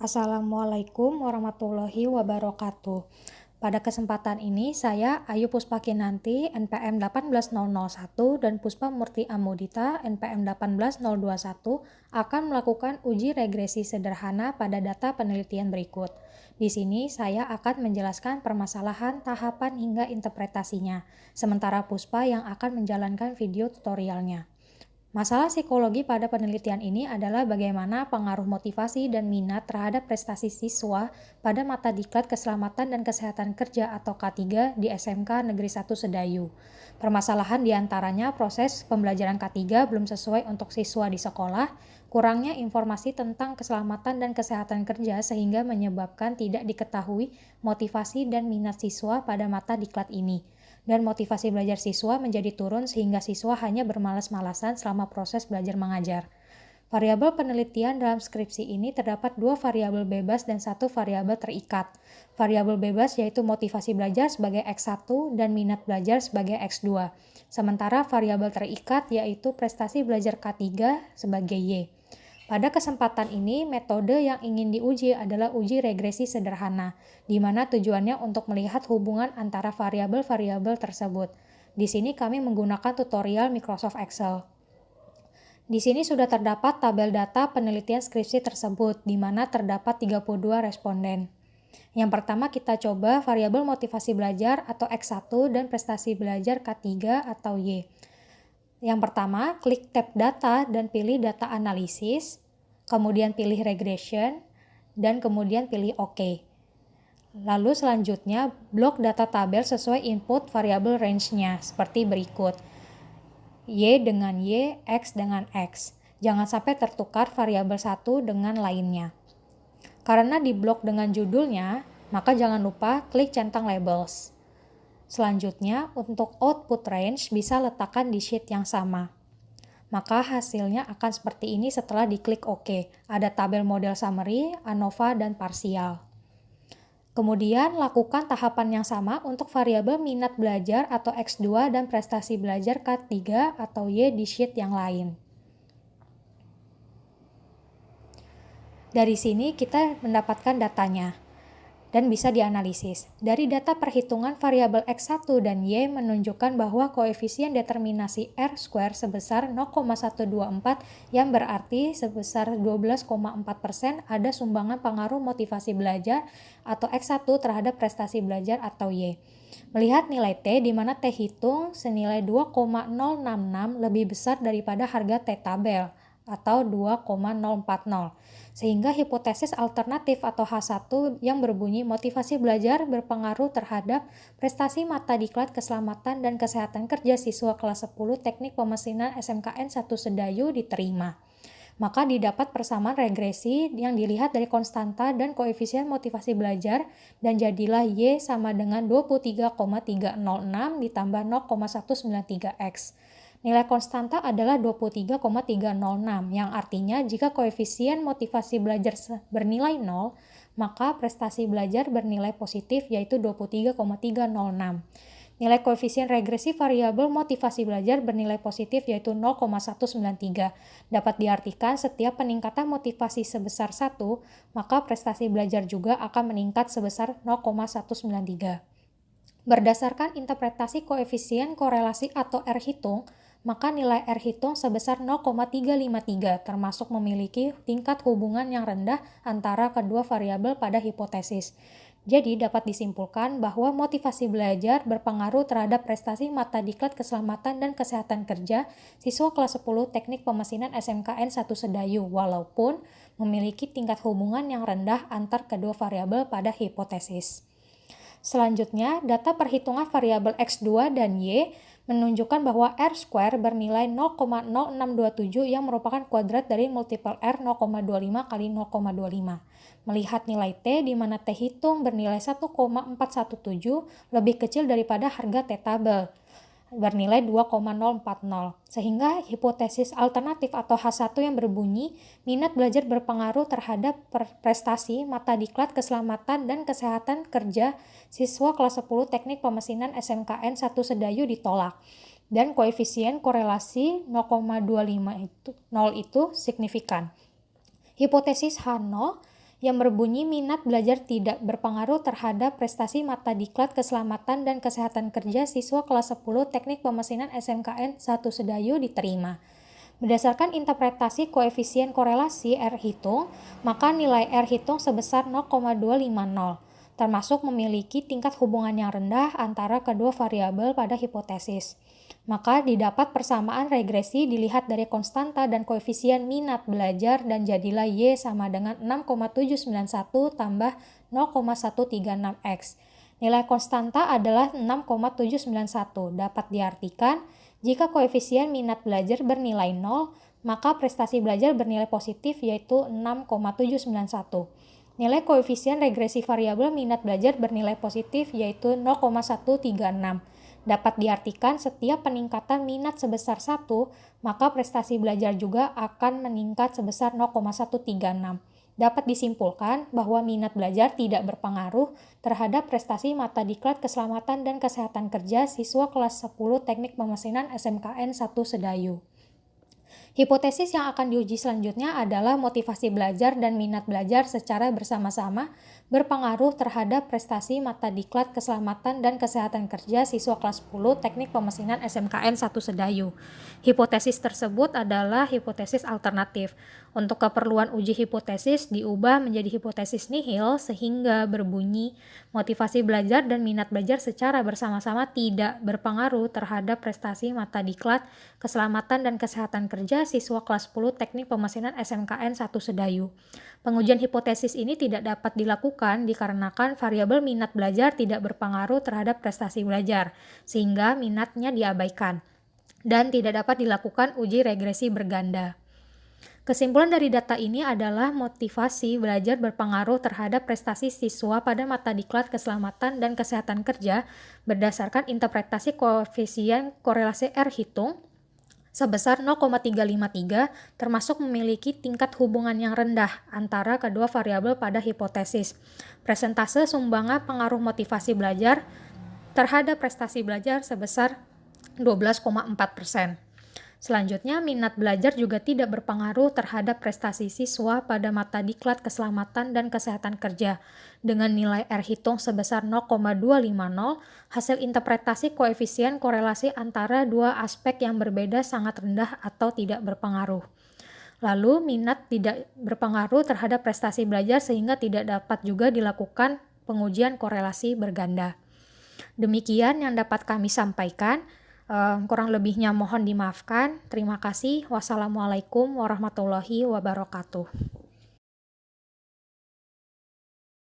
Assalamualaikum warahmatullahi wabarakatuh. Pada kesempatan ini, saya Ayu Puspakinanti, NPM 18001 dan Puspa Murti Amudita, NPM 18021, akan melakukan uji regresi sederhana pada data penelitian berikut. Di sini, saya akan menjelaskan permasalahan, tahapan, hingga interpretasinya, sementara Puspa yang akan menjalankan video tutorialnya. Masalah psikologi pada penelitian ini adalah bagaimana pengaruh motivasi dan minat terhadap prestasi siswa pada mata diklat keselamatan dan kesehatan kerja atau K3 di SMK Negeri 1 Sedayu. Permasalahan diantaranya proses pembelajaran K3 belum sesuai untuk siswa di sekolah, kurangnya informasi tentang keselamatan dan kesehatan kerja sehingga menyebabkan tidak diketahui motivasi dan minat siswa pada mata diklat ini. Dan motivasi belajar siswa menjadi turun sehingga siswa hanya bermalas-malasan selama proses belajar mengajar. Variabel penelitian dalam skripsi ini terdapat 2 variabel bebas dan 1 variabel terikat. Variabel bebas yaitu motivasi belajar sebagai X1 dan minat belajar sebagai X2. Sementara variabel terikat yaitu prestasi belajar K3 sebagai Y. Pada kesempatan ini, metode yang ingin diuji adalah uji regresi sederhana, di mana tujuannya untuk melihat hubungan antara variabel-variabel tersebut. Di sini kami menggunakan tutorial Microsoft Excel. Di sini sudah terdapat tabel data penelitian skripsi tersebut, di mana terdapat 32 responden. Yang pertama kita coba variabel motivasi belajar atau X1 dan prestasi belajar K3 atau Y. Yang pertama, klik tab data dan pilih data analisis, kemudian pilih regression, dan kemudian pilih OK. Lalu selanjutnya, blok data tabel sesuai input variabel range-nya, seperti berikut. Y dengan Y, X dengan X. Jangan sampai tertukar variabel satu dengan lainnya. Karena di blok dengan judulnya, maka jangan lupa klik centang labels. Selanjutnya, untuk output range bisa letakkan di sheet yang sama. Maka hasilnya akan seperti ini setelah diklik OK. Ada tabel model summary, ANOVA, dan parsial. Kemudian, lakukan tahapan yang sama untuk variabel minat belajar atau X2 dan prestasi belajar K3 atau Y di sheet yang lain. Dari sini kita mendapatkan datanya dan bisa dianalisis. Dari data perhitungan variabel X1 dan Y menunjukkan bahwa koefisien determinasi R² sebesar 0,124 yang berarti sebesar 12,4% ada sumbangan pengaruh motivasi belajar atau X1 terhadap prestasi belajar atau Y. Melihat nilai T di mana T hitung senilai 2,066 lebih besar daripada harga T tabel atau 2,040. Sehingga hipotesis alternatif atau H1 yang berbunyi motivasi belajar berpengaruh terhadap prestasi mata diklat keselamatan dan kesehatan kerja siswa kelas 10 Teknik Pemesinan SMKN 1 Sedayu diterima. Maka didapat persamaan regresi yang dilihat dari konstanta dan koefisien motivasi belajar dan jadilah Y sama dengan 23,306 ditambah 0,193X. Nilai konstanta adalah 23,306 yang artinya jika koefisien motivasi belajar bernilai 0, maka prestasi belajar bernilai positif yaitu 23,306. Nilai koefisien regresi variabel motivasi belajar bernilai positif yaitu 0,193. Dapat diartikan setiap peningkatan motivasi sebesar 1, maka prestasi belajar juga akan meningkat sebesar 0,193. Berdasarkan interpretasi koefisien korelasi atau R hitung, maka nilai R hitung sebesar 0,353 termasuk memiliki tingkat hubungan yang rendah antara kedua variabel pada hipotesis. Jadi dapat disimpulkan bahwa motivasi belajar berpengaruh terhadap prestasi mata diklat keselamatan dan kesehatan kerja siswa kelas 10 Teknik Pemesinan SMKN 1 Sedayu walaupun memiliki tingkat hubungan yang rendah antar kedua variabel pada hipotesis. Selanjutnya, data perhitungan variabel X2 dan Y menunjukkan bahwa R² bernilai 0,0627 yang merupakan kuadrat dari multiple R 0,25 kali 0,25. Melihat nilai T di mana T hitung bernilai 1,417 lebih kecil daripada harga T tabel bernilai 2,040 sehingga hipotesis alternatif atau H1 yang berbunyi minat belajar berpengaruh terhadap prestasi mata diklat keselamatan dan kesehatan kerja siswa kelas 10 Teknik Pemesinan SMKN 1 Sedayu ditolak dan koefisien korelasi 0,25 itu signifikan. Hipotesis H0 yang berbunyi minat belajar tidak berpengaruh terhadap prestasi mata diklat keselamatan dan kesehatan kerja siswa kelas 10 Teknik Pemesinan SMKN 1 Sedayu diterima. Berdasarkan interpretasi koefisien korelasi R hitung, maka nilai R hitung sebesar 0,250, termasuk memiliki tingkat hubungan yang rendah antara kedua variabel pada hipotesis. Maka didapat persamaan regresi dilihat dari konstanta dan koefisien minat belajar dan jadilah Y sama dengan 6,791 tambah 0,136X. Nilai konstanta adalah 6,791. Dapat diartikan, jika koefisien minat belajar bernilai 0, maka prestasi belajar bernilai positif yaitu 6,791. Nilai koefisien regresi variabel minat belajar bernilai positif yaitu 0,136. Dapat diartikan setiap peningkatan minat sebesar 1, maka prestasi belajar juga akan meningkat sebesar 0,136. Dapat disimpulkan bahwa minat belajar tidak berpengaruh terhadap prestasi mata diklat keselamatan dan kesehatan kerja siswa kelas 10 Teknik Pemesinan SMKN 1 Sedayu. Hipotesis yang akan diuji selanjutnya adalah motivasi belajar dan minat belajar secara bersama-sama berpengaruh terhadap prestasi mata diklat keselamatan dan kesehatan kerja siswa kelas 10 Teknik Pemesinan SMKN 1 Sedayu. Hipotesis tersebut adalah hipotesis alternatif. Untuk keperluan uji hipotesis diubah menjadi hipotesis nihil sehingga berbunyi motivasi belajar dan minat belajar secara bersama-sama tidak berpengaruh terhadap prestasi mata diklat keselamatan dan kesehatan kerja siswa kelas 10 Teknik Pemesinan SMKN 1 Sedayu. Pengujian hipotesis ini tidak dapat dilakukan dikarenakan variabel minat belajar tidak berpengaruh terhadap prestasi belajar, sehingga minatnya diabaikan, dan tidak dapat dilakukan uji regresi berganda. Kesimpulan dari data ini adalah motivasi belajar berpengaruh terhadap prestasi siswa pada mata diklat keselamatan dan kesehatan kerja berdasarkan interpretasi koefisien korelasi R hitung sebesar 0,353 termasuk memiliki tingkat hubungan yang rendah antara kedua variabel pada hipotesis. Persentase sumbangan pengaruh motivasi belajar terhadap prestasi belajar sebesar 12,4%. Selanjutnya, minat belajar juga tidak berpengaruh terhadap prestasi siswa pada mata diklat keselamatan dan kesehatan kerja. Dengan nilai R hitung sebesar 0,250, hasil interpretasi koefisien korelasi antara dua aspek yang berbeda sangat rendah atau tidak berpengaruh. Lalu, minat tidak berpengaruh terhadap prestasi belajar sehingga tidak dapat juga dilakukan pengujian korelasi berganda. Demikian yang dapat kami sampaikan. Kurang lebihnya mohon dimaafkan. Terima kasih. Wassalamualaikum warahmatullahi wabarakatuh.